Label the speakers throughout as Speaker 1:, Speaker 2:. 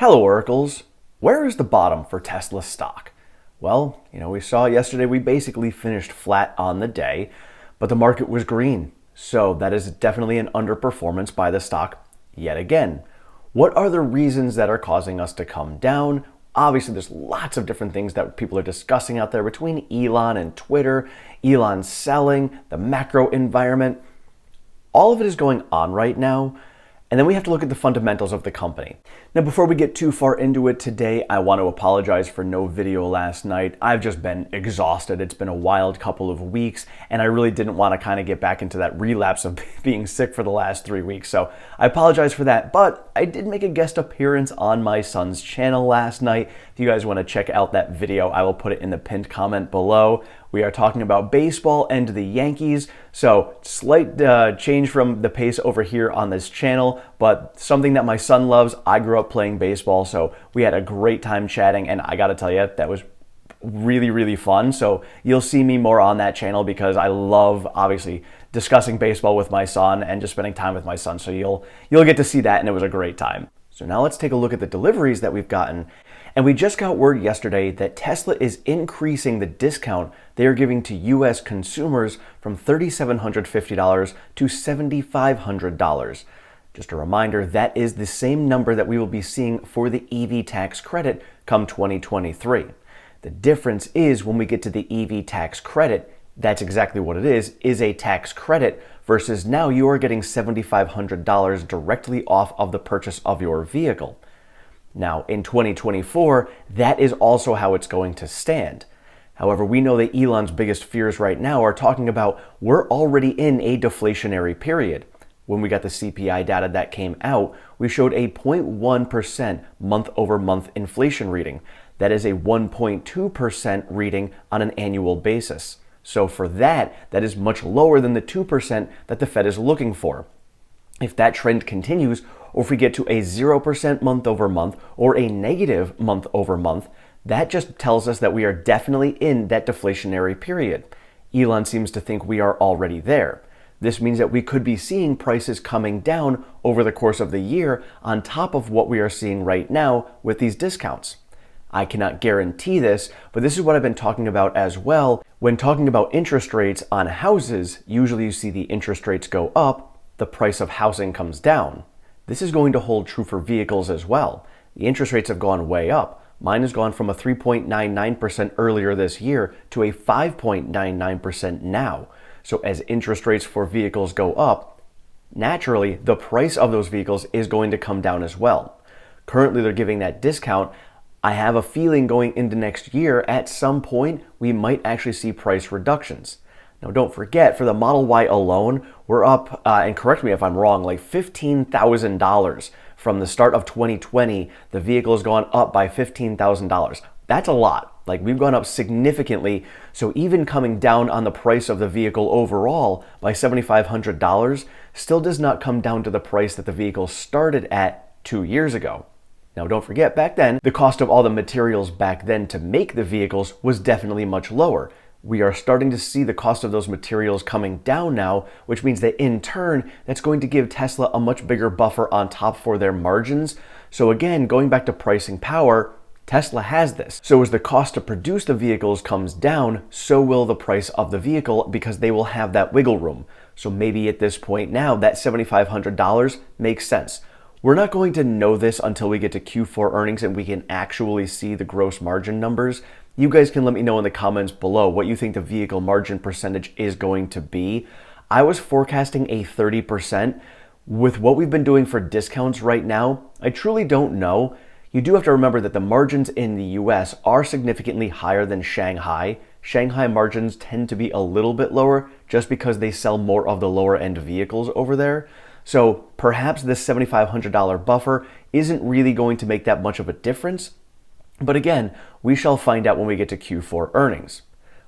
Speaker 1: Hello, Oracles. Where is the bottom for Tesla stock? Well, we saw yesterday we basically finished flat on the day, but the market was green. So that is definitely an underperformance by the stock yet again. What are the reasons that are causing us to come down? Obviously, there's lots of different things that people are discussing out there between Elon and Twitter, Elon selling, the macro environment. All of it is going on right now. And then we have to look at the fundamentals of the company. Now, before we get too far into it today, I want to apologize for no video last night. I've just been exhausted. It's been a wild couple of weeks, and I really didn't want to kind of get back into that relapse of being sick for the last 3 weeks. So I apologize for that, but I did make a guest appearance on my son's channel last night. If you guys want to check out that video, I will put it in the pinned comment below. We are talking about baseball and the Yankees, so slight change from the pace over here on this channel, but something that my son loves. I grew up playing baseball, so we had a great time chatting, and I gotta tell you, that was really, really fun. So you'll see me more on that channel because I love, obviously, discussing baseball with my son and just spending time with my son, so you'll get to see that, and it was a great time. So now let's take a look at the deliveries that we've gotten. And we just got word yesterday that Tesla is increasing the discount they are giving to US consumers from $3,750 to $7,500. Just a reminder, that is the same number that we will be seeing for the EV tax credit come 2023. The difference is when we get to the EV tax credit, that's exactly what it is a tax credit versus now you are getting $7,500 directly off of the purchase of your vehicle. Now, in 2024, that is also how it's going to stand. However, we know that Elon's biggest fears right now are talking about we're already in a deflationary period. When we got the CPI data that came out, we showed a 0.1% month-over-month inflation reading. That is a 1.2% reading on an annual basis. So for that is much lower than the 2% that the Fed is looking for. If that trend continues, or if we get to a 0% month over month or a negative month over month, that just tells us that we are definitely in that deflationary period. Elon seems to think we are already there. This means that we could be seeing prices coming down over the course of the year on top of what we are seeing right now with these discounts. I cannot guarantee this, but this is what I've been talking about as well. When talking about interest rates on houses, usually you see the interest rates go up, the price of housing comes down. This is going to hold true for vehicles as well. The interest rates have gone way up. Mine has gone from a 3.99% earlier this year to a 5.99% now. So as interest rates for vehicles go up, naturally, the price of those vehicles is going to come down as well. Currently, they're giving that discount. I have a feeling going into next year, at some point, we might actually see price reductions. Now, don't forget, for the Model Y alone, we're up, and correct me if I'm wrong, like $15,000 from the start of 2020. The vehicle has gone up by $15,000. That's a lot. Like, we've gone up significantly. So even coming down on the price of the vehicle overall by $7,500 still does not come down to the price that the vehicle started at 2 years ago. Now, don't forget, back then, the cost of all the materials back then to make the vehicles was definitely much lower. We are starting to see the cost of those materials coming down now, which means that in turn, that's going to give Tesla a much bigger buffer on top for their margins. So again, going back to pricing power, Tesla has this. So as the cost to produce the vehicles comes down, so will the price of the vehicle because they will have that wiggle room. So maybe at this point now, that $7,500 makes sense. We're not going to know this until we get to Q4 earnings and we can actually see the gross margin numbers. You guys can let me know in the comments below what you think the vehicle margin percentage is going to be. I was forecasting a 30%. With what we've been doing for discounts right now, I truly don't know. You do have to remember that the margins in the US are significantly higher than Shanghai. Shanghai margins tend to be a little bit lower just because they sell more of the lower end vehicles over there. So perhaps this $7,500 buffer isn't really going to make that much of a difference. But again, we shall find out when we get to Q4 earnings.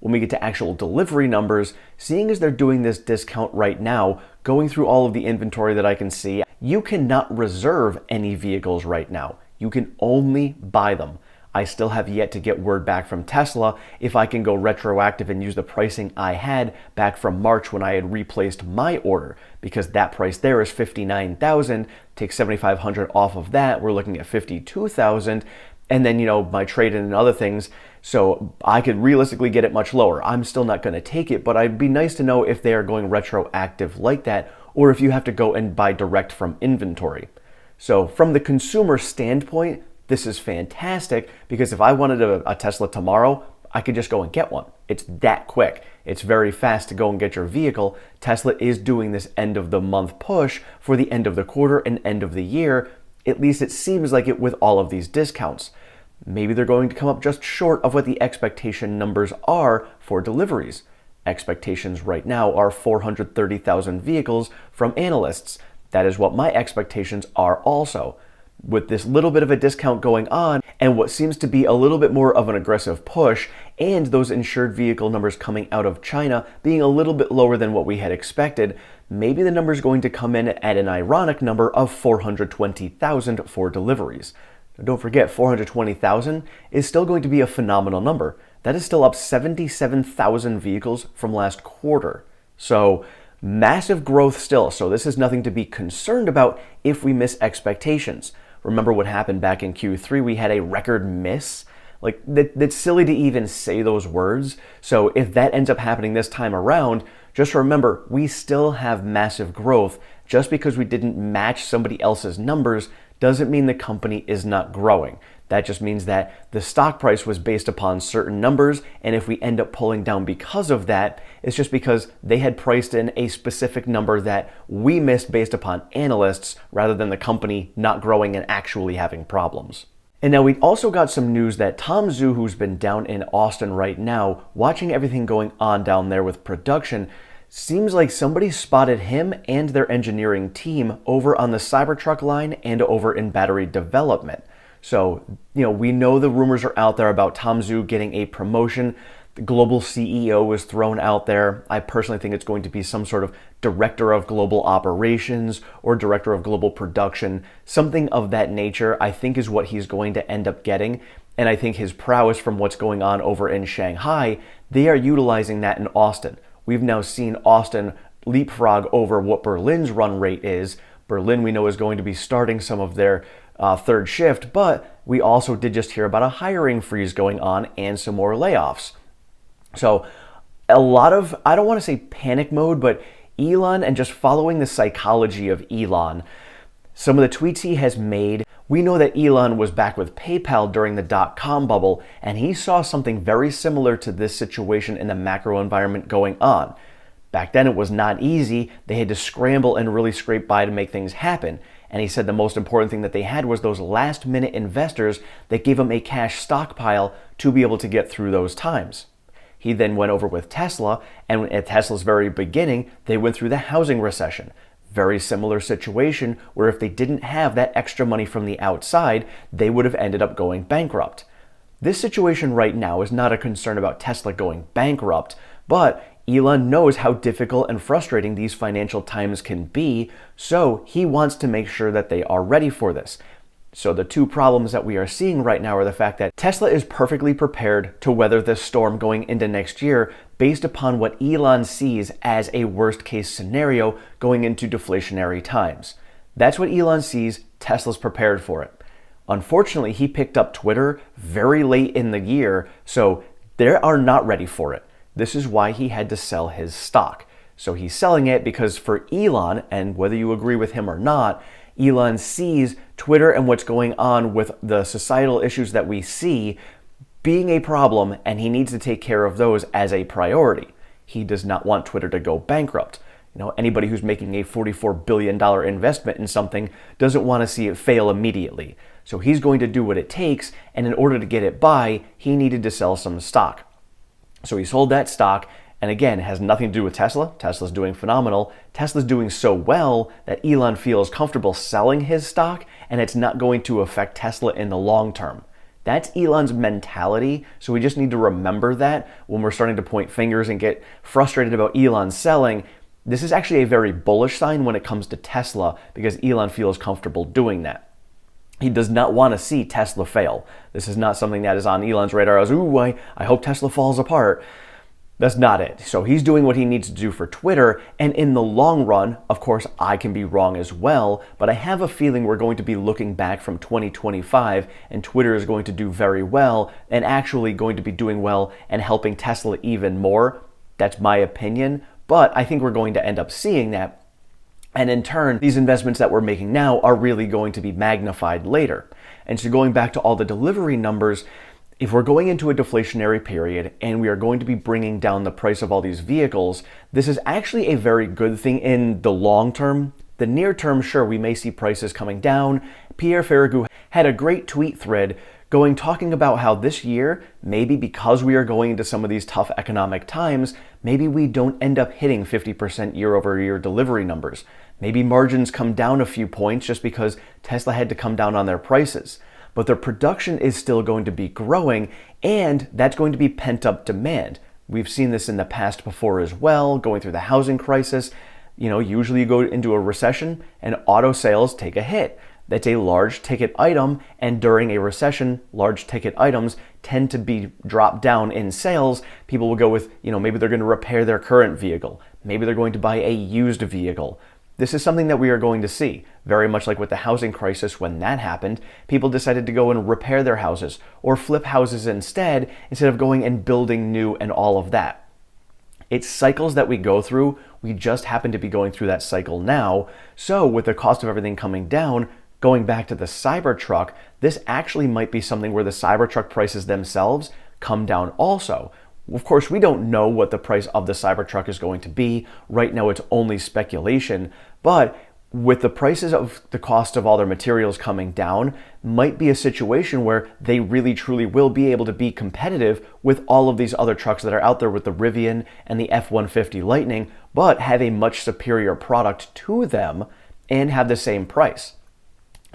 Speaker 1: When we get to actual delivery numbers, seeing as they're doing this discount right now, going through all of the inventory that I can see, you cannot reserve any vehicles right now. You can only buy them. I still have yet to get word back from Tesla if I can go retroactive and use the pricing I had back from March when I had replaced my order, because that price there is $59,000. Take $7,500 off of that, we're looking at $52,000. And then, my trade-in and other things. So I could realistically get it much lower. I'm still not going to take it, but it'd be nice to know if they are going retroactive like that, or if you have to go and buy direct from inventory. So from the consumer standpoint, this is fantastic, because if I wanted a Tesla tomorrow, I could just go and get one. It's that quick. It's very fast to go and get your vehicle. Tesla is doing this end of the month push for the end of the quarter and end of the year. At least it seems like it with all of these discounts. Maybe they're going to come up just short of what the expectation numbers are for deliveries. Expectations right now are 430,000 vehicles from analysts. That is what my expectations are also. With this little bit of a discount going on, and what seems to be a little bit more of an aggressive push, and those insured vehicle numbers coming out of China being a little bit lower than what we had expected, maybe the number is going to come in at an ironic number of 420,000 for deliveries. Now, don't forget, 420,000 is still going to be a phenomenal number. That is still up 77,000 vehicles from last quarter. So massive growth still. So this is nothing to be concerned about if we miss expectations. Remember what happened back in Q3? We had a record miss. Like, that's silly to even say those words. So if that ends up happening this time around, just remember, we still have massive growth. Just because we didn't match somebody else's numbers doesn't mean the company is not growing. That just means that the stock price was based upon certain numbers, and if we end up pulling down because of that, it's just because they had priced in a specific number that we missed based upon analysts, rather than the company not growing and actually having problems. And now we also got some news that Tom Zhu, who's been down in Austin right now, watching everything going on down there with production, seems like somebody spotted him and their engineering team over on the Cybertruck line and over in battery development. So, we know the rumors are out there about Tom Zhu getting a promotion. The global CEO was thrown out there. I personally think it's going to be some sort of director of global operations or director of global production. Something of that nature, I think, is what he's going to end up getting. And I think his prowess from what's going on over in Shanghai, they are utilizing that in Austin. We've now seen Austin leapfrog over what Berlin's run rate is. Berlin, we know, is going to be starting some of their third shift, but we also did just hear about a hiring freeze going on and some more layoffs. So a lot of, I don't want to say panic mode, but Elon, and just following the psychology of Elon, some of the tweets he has made. We know that Elon was back with PayPal during the dot-com bubble, and he saw something very similar to this situation in the macro environment going on. Back then it was not easy. They had to scramble and really scrape by to make things happen. And he said the most important thing that they had was those last-minute investors that gave him a cash stockpile to be able to get through those times. He then went over with Tesla, and at Tesla's very beginning, they went through the housing recession. Very similar situation where if they didn't have that extra money from the outside, they would have ended up going bankrupt. This situation right now is not a concern about Tesla going bankrupt, but Elon knows how difficult and frustrating these financial times can be, so he wants to make sure that they are ready for this. So the two problems that we are seeing right now are the fact that Tesla is perfectly prepared to weather this storm going into next year based upon what Elon sees as a worst case scenario going into deflationary times. That's what Elon sees. Tesla's prepared for it. Unfortunately, he picked up Twitter very late in the year, so they are not ready for it. This is why he had to sell his stock. So he's selling it because for Elon, and whether you agree with him or not, Elon sees Twitter and what's going on with the societal issues that we see being a problem, and he needs to take care of those as a priority. He does not want Twitter to go bankrupt. Anybody who's making a $44 billion investment in something doesn't want to see it fail immediately. So he's going to do what it takes, and in order to get it by, he needed to sell some stock. So he sold that stock, and again, it has nothing to do with Tesla. Tesla's doing phenomenal. Tesla's doing so well that Elon feels comfortable selling his stock, and it's not going to affect Tesla in the long term. That's Elon's mentality, so we just need to remember that when we're starting to point fingers and get frustrated about Elon selling. This is actually a very bullish sign when it comes to Tesla because Elon feels comfortable doing that. He does not want to see Tesla fail. This is not something that is on Elon's radar as, ooh, I hope Tesla falls apart. That's not it. So he's doing what he needs to do for Twitter, and in the long run, of course, I can be wrong as well, but I have a feeling we're going to be looking back from 2025, and Twitter is going to do very well, and actually going to be doing well and helping Tesla even more. That's my opinion, but I think we're going to end up seeing that. And in turn, these investments that we're making now are really going to be magnified later. And so going back to all the delivery numbers, if we're going into a deflationary period and we are going to be bringing down the price of all these vehicles, this is actually a very good thing in the long term. The near term, sure, we may see prices coming down. Pierre Ferragu had a great tweet thread talking about how this year, maybe because we are going into some of these tough economic times, maybe we don't end up hitting 50% year-over-year delivery numbers. Maybe margins come down a few points just because Tesla had to come down on their prices. But their production is still going to be growing, and that's going to be pent-up demand. We've seen this in the past before as well, going through the housing crisis. Usually you go into a recession and auto sales take a hit. That's a large ticket item, and during a recession, large ticket items tend to be dropped down in sales. People will go with, maybe they're going to repair their current vehicle. Maybe they're going to buy a used vehicle. This is something that we are going to see, very much like with the housing crisis when that happened. People decided to go and repair their houses or flip houses instead of going and building new and all of that. It's cycles that we go through. We just happen to be going through that cycle now. So with the cost of everything coming down, going back to the Cybertruck, this actually might be something where the Cybertruck prices themselves come down also. Of course, we don't know what the price of the Cybertruck is going to be. Right now, it's only speculation. But with the prices of the cost of all their materials coming down, might be a situation where they really truly will be able to be competitive with all of these other trucks that are out there with the Rivian and the F-150 Lightning, but have a much superior product to them and have the same price.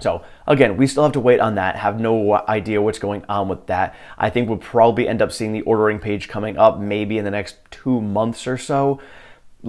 Speaker 1: So again, we still have to wait on that, have no idea what's going on with that. I think we'll probably end up seeing the ordering page coming up maybe in the next 2 months or so.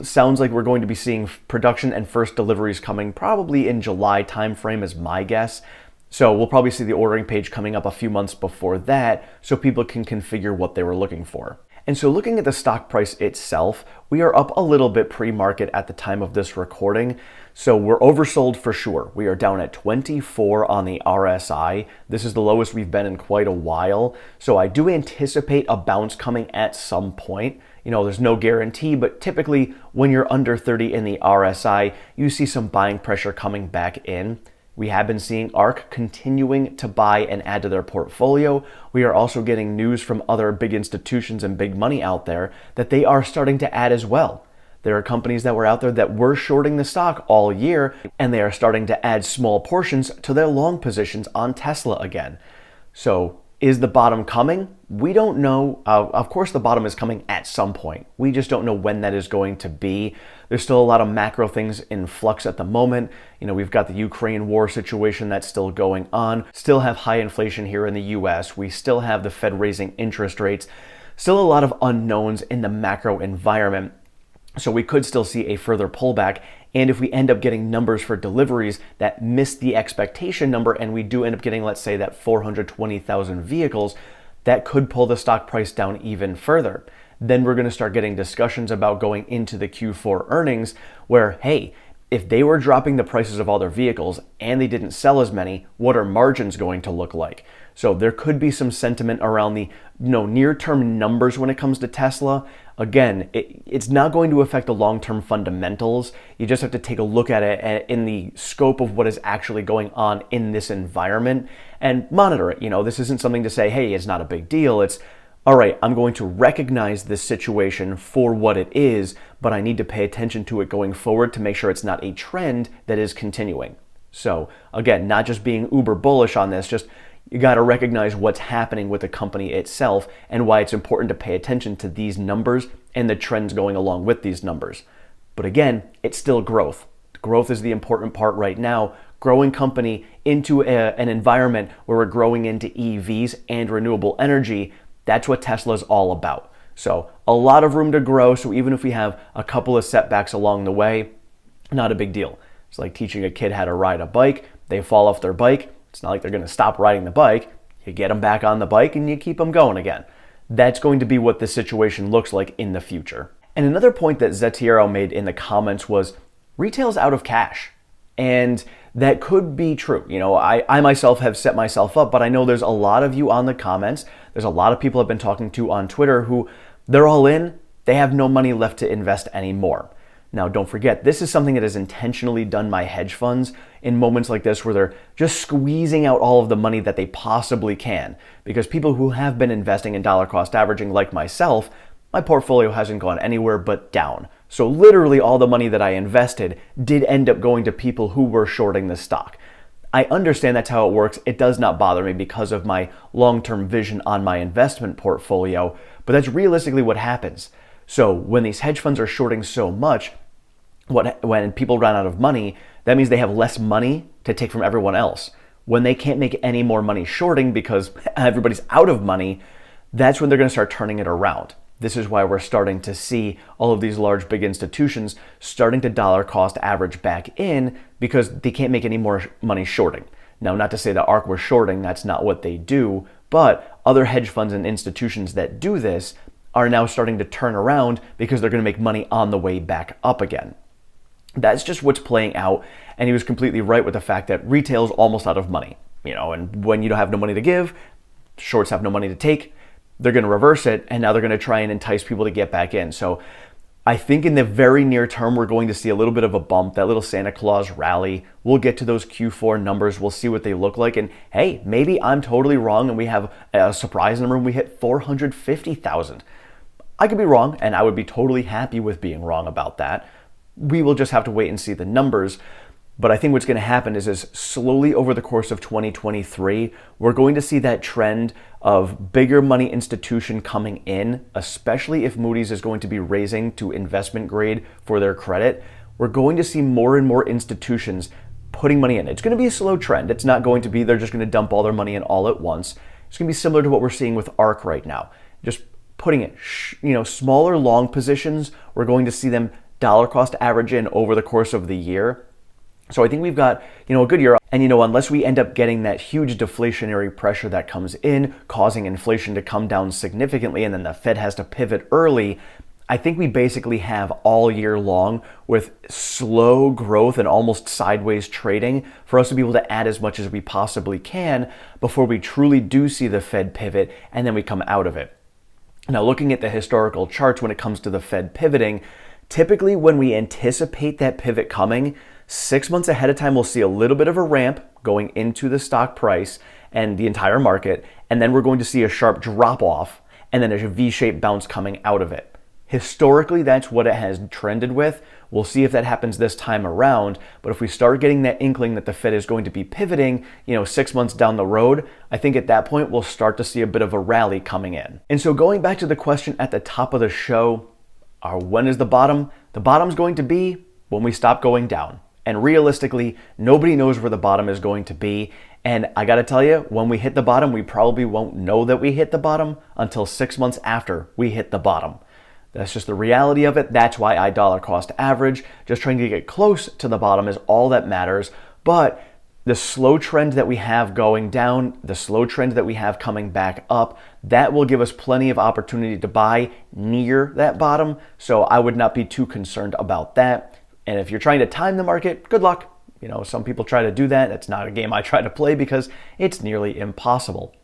Speaker 1: Sounds like we're going to be seeing production and first deliveries coming probably in July timeframe is my guess. So we'll probably see the ordering page coming up a few months before that so people can configure what they were looking for. And so looking at the stock price itself, we are up a little bit pre-market at the time of this recording. So we're oversold for sure. We are down at 24 on the RSI. This is the lowest we've been in quite a while. So I do anticipate a bounce coming at some point. There's no guarantee, but typically when you're under 30 in the RSI, you see some buying pressure coming back in. We have been seeing ARK continuing to buy and add to their portfolio. We are also getting news from other big institutions and big money out there that they are starting to add as well. There are companies that were out there that were shorting the stock all year, and they are starting to add small portions to their long positions on Tesla again. So is the bottom coming? We don't know. Of course, the bottom is coming at some point. We just don't know when that is going to be. There's still a lot of macro things in flux at the moment. We've got the Ukraine war situation that's still going on. Still have high inflation here in the US. We still have the Fed raising interest rates. Still a lot of unknowns in the macro environment. So we could still see a further pullback. And if we end up getting numbers for deliveries that miss the expectation number, and we do end up getting, let's say, that 420,000 vehicles, that could pull the stock price down even further. Then we're going to start getting discussions about going into the Q4 earnings where, hey, if they were dropping the prices of all their vehicles and they didn't sell as many, what are margins going to look like? So there could be some sentiment around the near-term numbers when it comes to Tesla. Again, it's not going to affect the long-term fundamentals. You just have to take a look at it in the scope of what is actually going on in this environment and monitor it. This isn't something to say, hey, it's not a big deal. It's, all right, I'm going to recognize this situation for what it is, but I need to pay attention to it going forward to make sure it's not a trend that is continuing. So again, not just being uber bullish on this, just you got to recognize what's happening with the company itself and why it's important to pay attention to these numbers and the trends going along with these numbers. But again, it's still growth. Growth is the important part right now. Growing company into an environment where we're growing into EVs and renewable energy, that's what Tesla's all about. So a lot of room to grow. So even if we have a couple of setbacks along the way, not a big deal. It's like teaching a kid how to ride a bike. They fall off their bike. It's not like they're going to stop riding the bike. You get them back on the bike and you keep them going again. That's going to be what this situation looks like in the future. And another point that Zetiero made in the comments was retail's out of cash. And that could be true. I myself have set myself up, but I know there's a lot of you on the comments. There's a lot of people I've been talking to on Twitter who they're all in. They have no money left to invest anymore. Now, don't forget, this is something that has intentionally done my hedge funds in moments like this where they're just squeezing out all of the money that they possibly can. Because people who have been investing in dollar cost averaging like myself, my portfolio hasn't gone anywhere but down. So literally all the money that I invested did end up going to people who were shorting the stock. I understand that's how it works. It does not bother me because of my long-term vision on my investment portfolio, but that's realistically what happens. So when these hedge funds are shorting so much, when people run out of money, that means they have less money to take from everyone else. When they can't make any more money shorting because everybody's out of money, that's when they're going to start turning it around. This is why we're starting to see all of these large, big institutions starting to dollar cost average back in because they can't make any more money shorting. Now, not to say that ARK was shorting, that's not what they do, but other hedge funds and institutions that do this are now starting to turn around because they're going to make money on the way back up again. That's just what's playing out, and he was completely right with the fact that retail's almost out of money. And when you don't have no money to give, shorts have no money to take, they're going to reverse it, and now they're going to try and entice people to get back in. So I think in the very near term, we're going to see a little bit of a bump, that little Santa Claus rally. We'll get to those Q4 numbers. We'll see what they look like. And hey, maybe I'm totally wrong and we have a surprise number and we hit 450,000. I could be wrong, and I would be totally happy with being wrong about that. We will just have to wait and see the numbers. But I think what's going to happen is slowly over the course of 2023, we're going to see that trend of bigger money institution coming in, especially if Moody's is going to be raising to investment grade for their credit. We're going to see more and more institutions putting money in. It's going to be a slow trend. It's not going to be they're just going to dump all their money in all at once. It's going to be similar to what we're seeing with ARK right now. Just putting it, smaller long positions, we're going to see them dollar cost average in over the course of the year. So I think we've got, a good year. And, unless we end up getting that huge deflationary pressure that comes in, causing inflation to come down significantly, and then the Fed has to pivot early, I think we basically have all year long with slow growth and almost sideways trading for us to be able to add as much as we possibly can before we truly do see the Fed pivot and then we come out of it. Now, looking at the historical charts when it comes to the Fed pivoting, typically when we anticipate that pivot coming, 6 months ahead of time, we'll see a little bit of a ramp going into the stock price and the entire market, and then we're going to see a sharp drop off and then a V-shaped bounce coming out of it. Historically, that's what it has trended with. We'll see if that happens this time around, but if we start getting that inkling that the Fed is going to be pivoting, 6 months down the road, I think at that point we'll start to see a bit of a rally coming in. And so going back to the question at the top of the show, when is the bottom? The bottom's going to be when we stop going down. And realistically, nobody knows where the bottom is going to be. And I got to tell you, when we hit the bottom, we probably won't know that we hit the bottom until 6 months after we hit the bottom. That's just the reality of it. That's why I dollar cost average. Just trying to get close to the bottom is all that matters. But the slow trend that we have going down, the slow trend that we have coming back up, that will give us plenty of opportunity to buy near that bottom. So I would not be too concerned about that. And if you're trying to time the market, good luck. Some people try to do that. It's not a game I try to play because it's nearly impossible.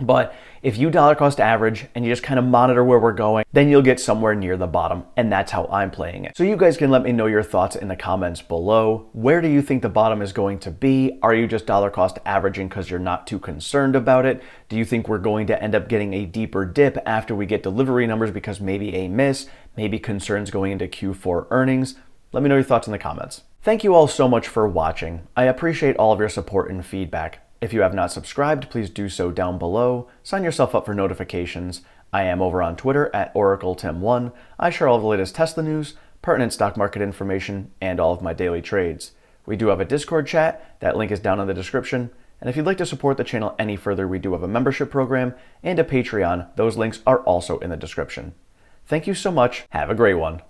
Speaker 1: But if you dollar cost average and you just kind of monitor where we're going, then you'll get somewhere near the bottom, and that's how I'm playing it. So you guys can let me know your thoughts in the comments below. Where do you think the bottom is going to be? Are you just dollar cost averaging because you're not too concerned about it? Do you think we're going to end up getting a deeper dip after we get delivery numbers because maybe a miss, maybe concerns going into Q4 earnings? Let me know your thoughts in the comments. Thank you all so much for watching. I appreciate all of your support and feedback. If you have not subscribed, please do so down below. Sign yourself up for notifications. I am over on Twitter at OracleTim1. I share all of the latest Tesla news, pertinent stock market information, and all of my daily trades. We do have a Discord chat. That link is down in the description. And if you'd like to support the channel any further, we do have a membership program and a Patreon. Those links are also in the description. Thank you so much. Have a great one.